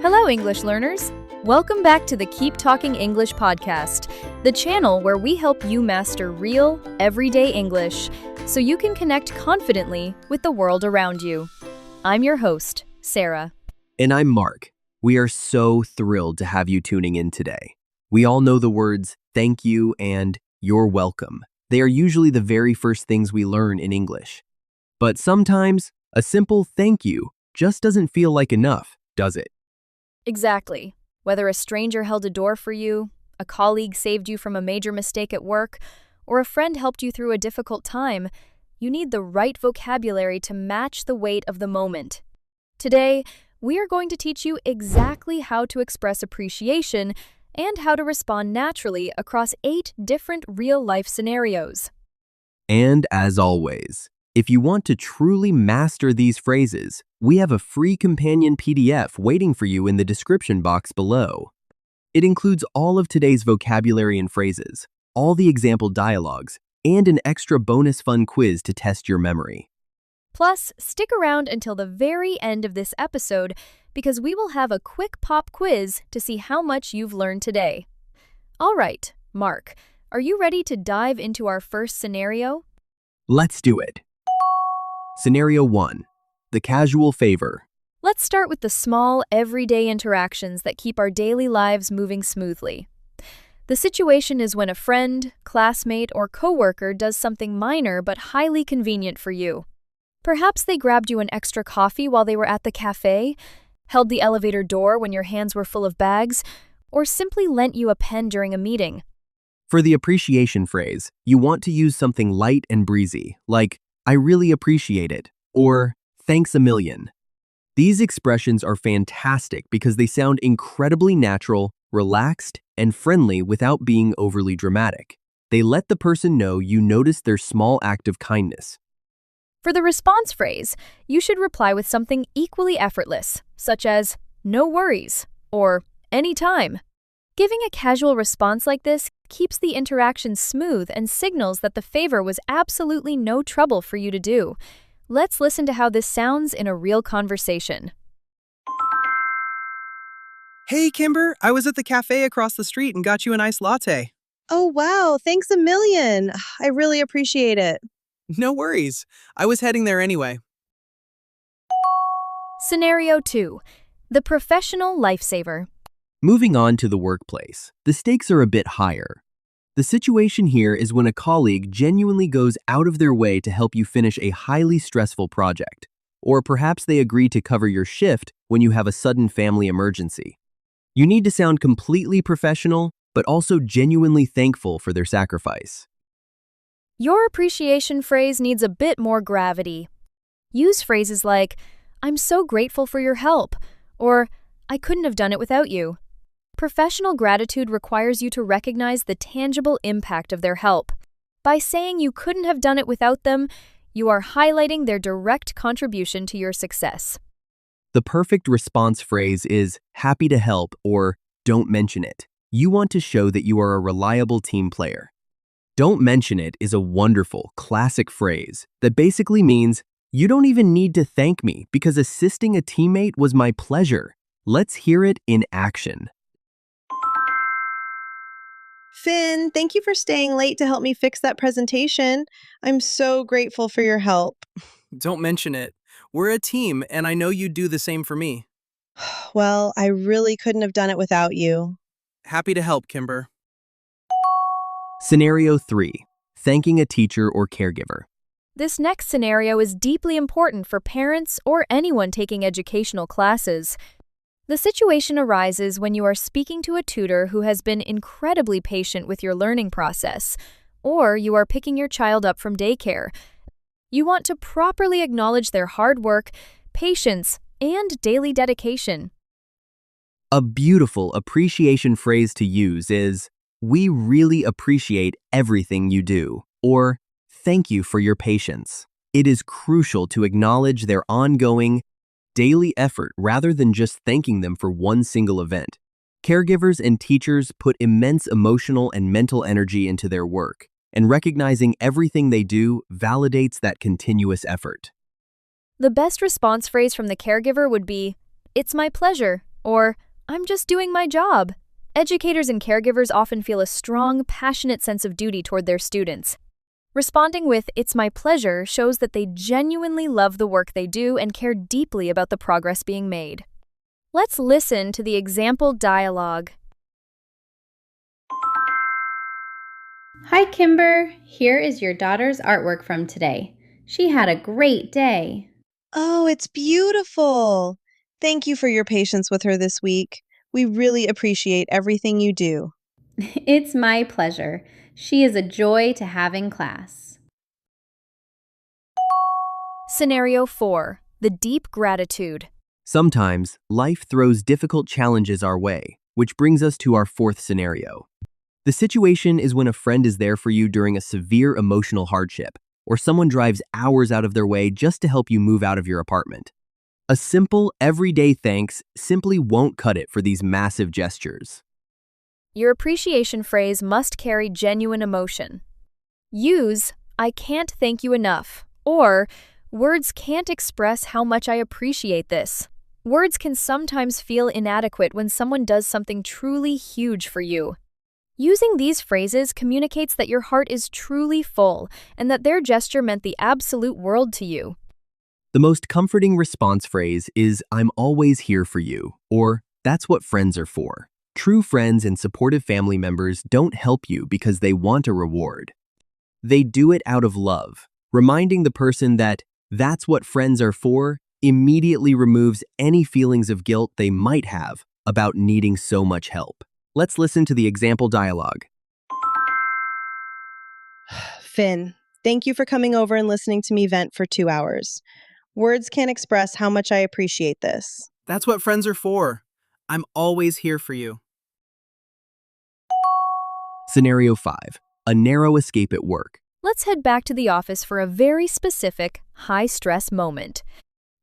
Hello, English learners! Welcome back to the Keep Talking English podcast, the channel where we help you master real, everyday English so you can connect confidently with the world around you. I'm your host, Sarah. And I'm Mark. We are so thrilled to have you tuning in today. We all know the words thank you and you're welcome. They are usually the very first things we learn in English. But sometimes, a simple thank you just doesn't feel like enough, does it? Exactly. Whether a stranger held a door for you, a colleague saved you from a major mistake at work, or a friend helped you through a difficult time, you need the right vocabulary to match the weight of the moment. Today, we are going to teach you exactly how to express appreciation and how to respond naturally across 8 different real-life scenarios. And as always, if you want to truly master these phrases, we have a free companion PDF waiting for you in the description box below. It includes all of today's vocabulary and phrases, all the example dialogues, and an extra bonus fun quiz to test your memory. Plus, stick around until the very end of this episode because we will have a quick pop quiz to see how much you've learned today. All right, Mark, are you ready to dive into our first scenario? Let's do it. Scenario 1. The casual favor. Let's start with the small, everyday interactions that keep our daily lives moving smoothly. The situation is when a friend, classmate, or coworker does something minor but highly convenient for you. Perhaps they grabbed you an extra coffee while they were at the cafe, held the elevator door when your hands were full of bags, or simply lent you a pen during a meeting. For the appreciation phrase, you want to use something light and breezy, like, I really appreciate it, or thanks a million. These expressions are fantastic because they sound incredibly natural, relaxed, and friendly without being overly dramatic. They let the person know you noticed their small act of kindness. For the response phrase, you should reply with something equally effortless, such as, no worries, or anytime. Giving a casual response like this keeps the interaction smooth and signals that the favor was absolutely no trouble for you to do. Let's listen to how this sounds in a real conversation. Hey, Kimber, I was at the cafe across the street and got you an iced latte. Oh, wow. Thanks a million. I really appreciate it. No worries. I was heading there anyway. Scenario 2. The professional lifesaver. Moving on to the workplace, the stakes are a bit higher. The situation here is when a colleague genuinely goes out of their way to help you finish a highly stressful project, or perhaps they agree to cover your shift when you have a sudden family emergency. You need to sound completely professional, but also genuinely thankful for their sacrifice. Your appreciation phrase needs a bit more gravity. Use phrases like, I'm so grateful for your help, or I couldn't have done it without you. Professional gratitude requires you to recognize the tangible impact of their help. By saying you couldn't have done it without them, you are highlighting their direct contribution to your success. The perfect response phrase is happy to help or don't mention it. You want to show that you are a reliable team player. Don't mention it is a wonderful, classic phrase that basically means you don't even need to thank me because assisting a teammate was my pleasure. Let's hear it in action. Finn, thank you for staying late to help me fix that presentation. I'm so grateful for your help. Don't mention it. We're a team, and I know you'd do the same for me. Well, I really couldn't have done it without you. Happy to help, Kimber. Scenario 3. Thanking a teacher or caregiver. This next scenario is deeply important for parents or anyone taking educational classes. The situation arises when you are speaking to a tutor who has been incredibly patient with your learning process, or you are picking your child up from daycare. You want to properly acknowledge their hard work, patience, and daily dedication. A beautiful appreciation phrase to use is, we really appreciate everything you do, or thank you for your patience. It is crucial to acknowledge their ongoing, daily effort rather than just thanking them for one single event. Caregivers and teachers put immense emotional and mental energy into their work, and recognizing everything they do validates that continuous effort. The best response phrase from the caregiver would be, it's my pleasure, or I'm just doing my job. Educators and caregivers often feel a strong, passionate sense of duty toward their students. Responding with, "It's my pleasure," shows that they genuinely love the work they do and care deeply about the progress being made. Let's listen to the example dialogue. Hi, Kimber. Here is your daughter's artwork from today. She had a great day. Oh, it's beautiful. Thank you for your patience with her this week. We really appreciate everything you do. It's my pleasure. She is a joy to have in class. Scenario 4. The deep gratitude. Sometimes, life throws difficult challenges our way, which brings us to our fourth scenario. The situation is when a friend is there for you during a severe emotional hardship, or someone drives hours out of their way just to help you move out of your apartment. A simple, everyday thanks simply won't cut it for these massive gestures. Your appreciation phrase must carry genuine emotion. Use, "I can't thank you enough," or "Words can't express how much I appreciate this." Words can sometimes feel inadequate when someone does something truly huge for you. Using these phrases communicates that your heart is truly full and that their gesture meant the absolute world to you. The most comforting response phrase is, "I'm always here for you," or "That's what friends are for." True friends and supportive family members don't help you because they want a reward. They do it out of love. Reminding the person that "that's what friends are for" immediately removes any feelings of guilt they might have about needing so much help. Let's listen to the example dialogue. Finn, thank you for coming over and listening to me vent for 2 hours. Words can't express how much I appreciate this. That's what friends are for. I'm always here for you. Scenario 5. A narrow escape at work. Let's head back to the office for a very specific, high-stress moment.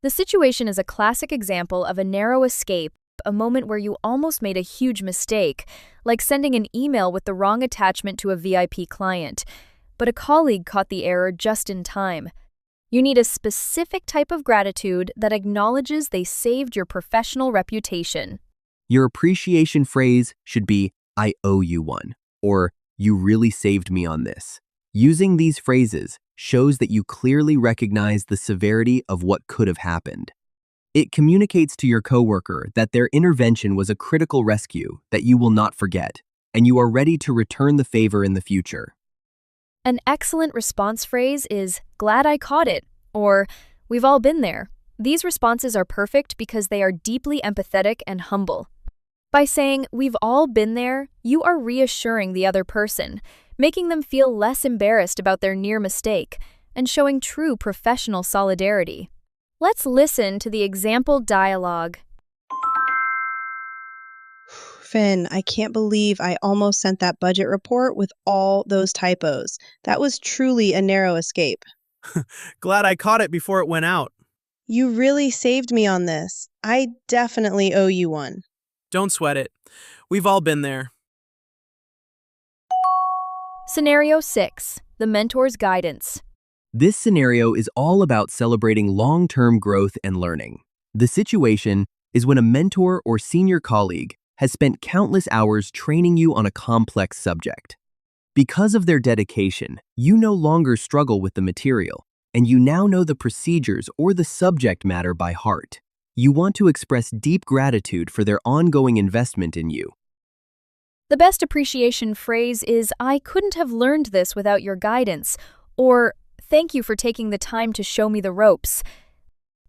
The situation is a classic example of a narrow escape, a moment where you almost made a huge mistake, like sending an email with the wrong attachment to a VIP client, but a colleague caught the error just in time. You need a specific type of gratitude that acknowledges they saved your professional reputation. Your appreciation phrase should be, "I owe you one," or "You really saved me on this." Using these phrases shows that you clearly recognize the severity of what could have happened. It communicates to your coworker that their intervention was a critical rescue that you will not forget, and you are ready to return the favor in the future. An excellent response phrase is, "Glad I caught it," or "We've all been there." These responses are perfect because they are deeply empathetic and humble. By saying, "We've all been there," you are reassuring the other person, making them feel less embarrassed about their near mistake, and showing true professional solidarity. Let's listen to the example dialogue. Finn, I can't believe I almost sent that budget report with all those typos. That was truly a narrow escape. Glad I caught it before it went out. You really saved me on this. I definitely owe you one. Don't sweat it. We've all been there. Scenario 6. The mentor's guidance. This scenario is all about celebrating long-term growth and learning. The situation is when a mentor or senior colleague has spent countless hours training you on a complex subject. Because of their dedication, you no longer struggle with the material, and you now know the procedures or the subject matter by heart. You want to express deep gratitude for their ongoing investment in you. The best appreciation phrase is, "I couldn't have learned this without your guidance," or "Thank you for taking the time to show me the ropes."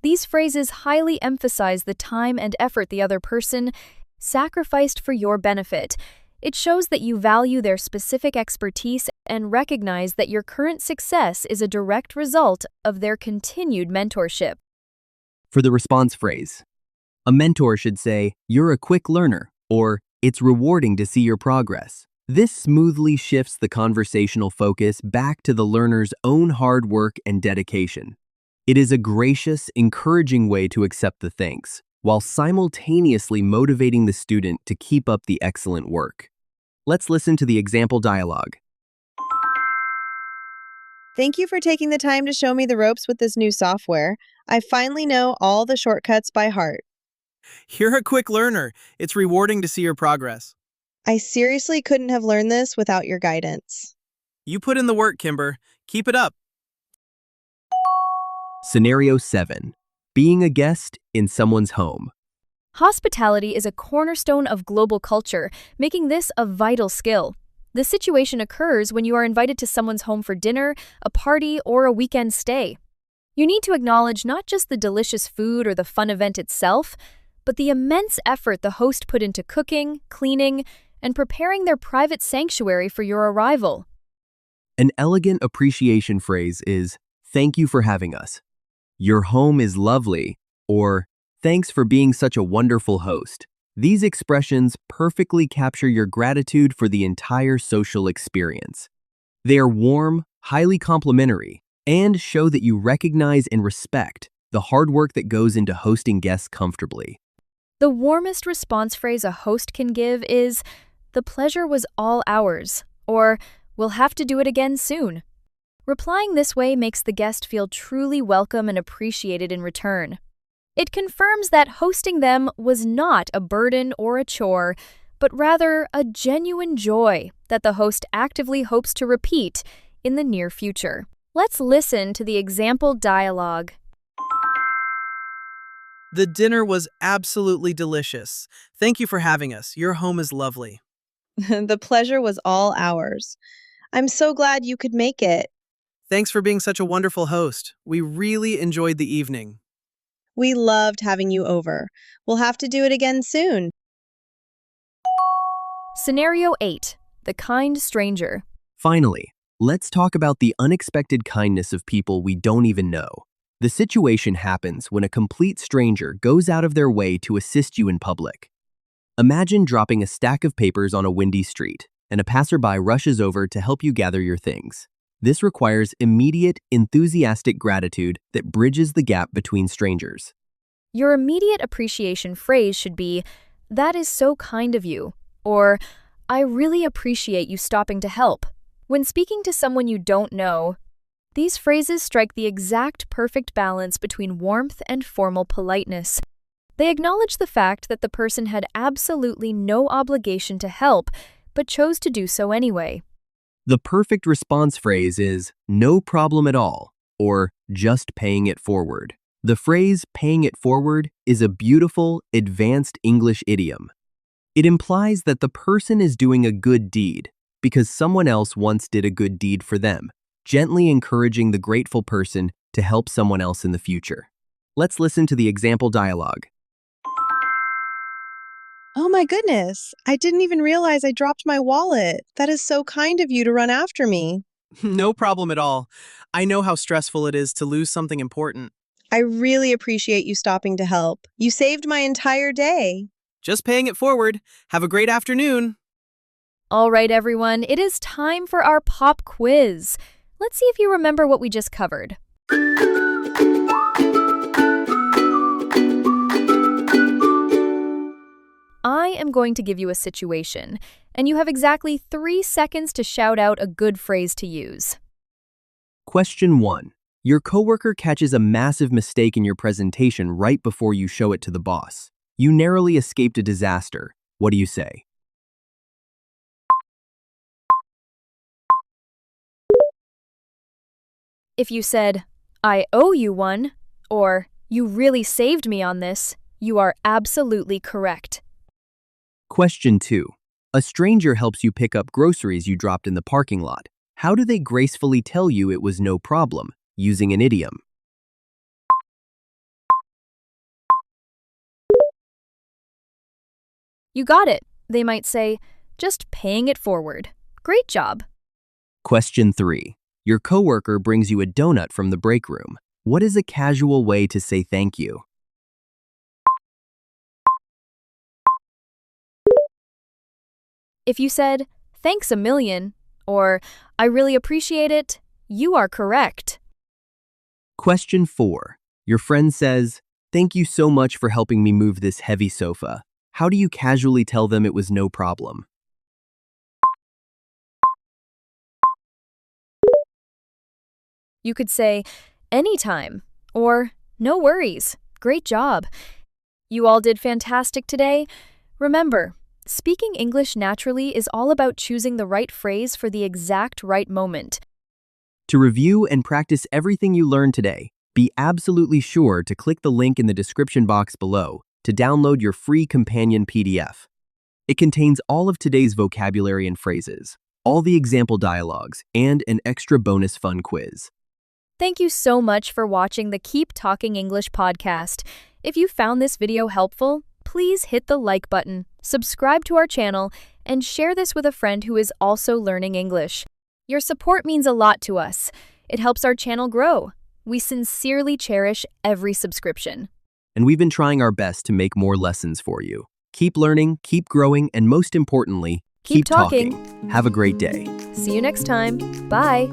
These phrases highly emphasize the time and effort the other person sacrificed for your benefit. It shows that you value their specific expertise and recognize that your current success is a direct result of their continued mentorship. For the response phrase, a mentor should say, "You're a quick learner," or "It's rewarding to see your progress." This smoothly shifts the conversational focus back to the learner's own hard work and dedication. It is a gracious, encouraging way to accept the thanks, while simultaneously motivating the student to keep up the excellent work. Let's listen to the example dialogue. Thank you for taking the time to show me the ropes with this new software. I finally know all the shortcuts by heart. You're a quick learner. It's rewarding to see your progress. I seriously couldn't have learned this without your guidance. You put in the work, Kimber. Keep it up. Scenario 7. Being a guest in someone's home. Hospitality is a cornerstone of global culture, making this a vital skill. The situation occurs when you are invited to someone's home for dinner, a party, or a weekend stay. You need to acknowledge not just the delicious food or the fun event itself, but the immense effort the host put into cooking, cleaning, and preparing their private sanctuary for your arrival. An elegant appreciation phrase is, "Thank you for having us." "Your home is lovely," or "Thanks for being such a wonderful host." These expressions perfectly capture your gratitude for the entire social experience. They are warm, highly complimentary, and show that you recognize and respect the hard work that goes into hosting guests comfortably. The warmest response phrase a host can give is, "The pleasure was all ours," or "We'll have to do it again soon." Replying this way makes the guest feel truly welcome and appreciated in return. It confirms that hosting them was not a burden or a chore, but rather a genuine joy that the host actively hopes to repeat in the near future. Let's listen to the example dialogue. The dinner was absolutely delicious. Thank you for having us. Your home is lovely. The pleasure was all ours. I'm so glad you could make it. Thanks for being such a wonderful host. We really enjoyed the evening. We loved having you over. We'll have to do it again soon. Scenario 8. The kind stranger. Finally, let's talk about the unexpected kindness of people we don't even know. The situation happens when a complete stranger goes out of their way to assist you in public. Imagine dropping a stack of papers on a windy street, and a passerby rushes over to help you gather your things. This requires immediate, enthusiastic gratitude that bridges the gap between strangers. Your immediate appreciation phrase should be, "That is so kind of you," or "I really appreciate you stopping to help." When speaking to someone you don't know, these phrases strike the exact perfect balance between warmth and formal politeness. They acknowledge the fact that the person had absolutely no obligation to help, but chose to do so anyway. The perfect response phrase is, "No problem at all," or "just paying it forward." The phrase "paying it forward" is a beautiful, advanced English idiom. It implies that the person is doing a good deed because someone else once did a good deed for them, gently encouraging the grateful person to help someone else in the future. Let's listen to the example dialogue. Oh my goodness, I didn't even realize I dropped my wallet. That is so kind of you to run after me. No problem at all. I know how stressful it is to lose something important. I really appreciate you stopping to help. You saved my entire day. Just paying it forward. Have a great afternoon. All right, everyone, it is time for our pop quiz. Let's see if you remember what we just covered. I am going to give you a situation, and you have exactly 3 seconds to shout out a good phrase to use. Question 1. Your coworker catches a massive mistake in your presentation right before you show it to the boss. You narrowly escaped a disaster. What do you say? If you said, "I owe you one," or "You really saved me on this," you are absolutely correct. Question 2. A stranger helps you pick up groceries you dropped in the parking lot. How do they gracefully tell you it was no problem, using an idiom? You got it. They might say, "Just paying it forward. Great job." Question 3. Your coworker brings you a donut from the break room. What is a casual way to say thank you? If you said, "Thanks a million," or "I really appreciate it," you are correct. Question 4. Your friend says, "Thank you so much for helping me move this heavy sofa." How do you casually tell them it was no problem? You could say, "Anytime," or "No worries. Great job." You all did fantastic today. Remember, speaking English naturally is all about choosing the right phrase for the exact right moment. To review and practice everything you learned today, be absolutely sure to click the link in the description box below to download your free companion PDF. It contains all of today's vocabulary and phrases, all the example dialogues, and an extra bonus fun quiz. Thank you so much for watching the Keep Talking English podcast. If you found this video helpful, please hit the like button, subscribe to our channel, and share this with a friend who is also learning English. Your support means a lot to us. It helps our channel grow. We sincerely cherish every subscription. And we've been trying our best to make more lessons for you. Keep learning, keep growing, and most importantly, Keep talking. Have a great day. See you next time. Bye.